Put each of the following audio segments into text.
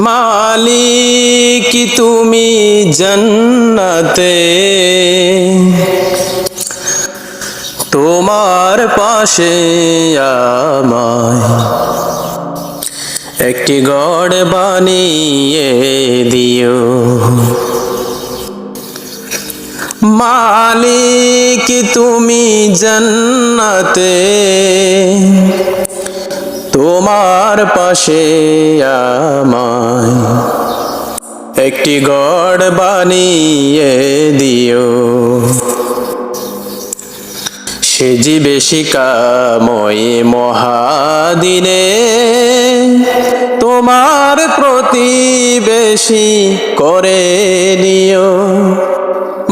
মালিক তুমি জান্নাতে, তোমার পাশে আমায় একটি ঘর বানিয়ে দিও। মালিক তুমি জান্নাতে, তোমার পাশে আমায় একটি ঘর বানিয়ে দিও। সে জীবে শিকাময় মহাদিনে, তোমার প্রতিবেশী করে নিও।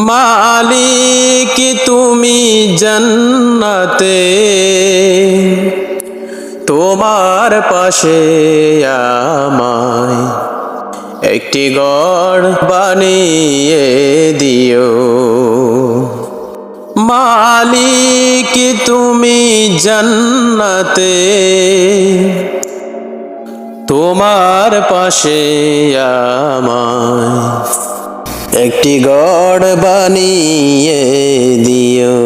মালিক তুমি জান্নাতে, তোমার পাশে আমায় একটি ঘর বানিয়ে দিও। মালিক তুমি জান্নাতে, তোমার পাশে আমায় একটি ঘর বানিয়ে দিও।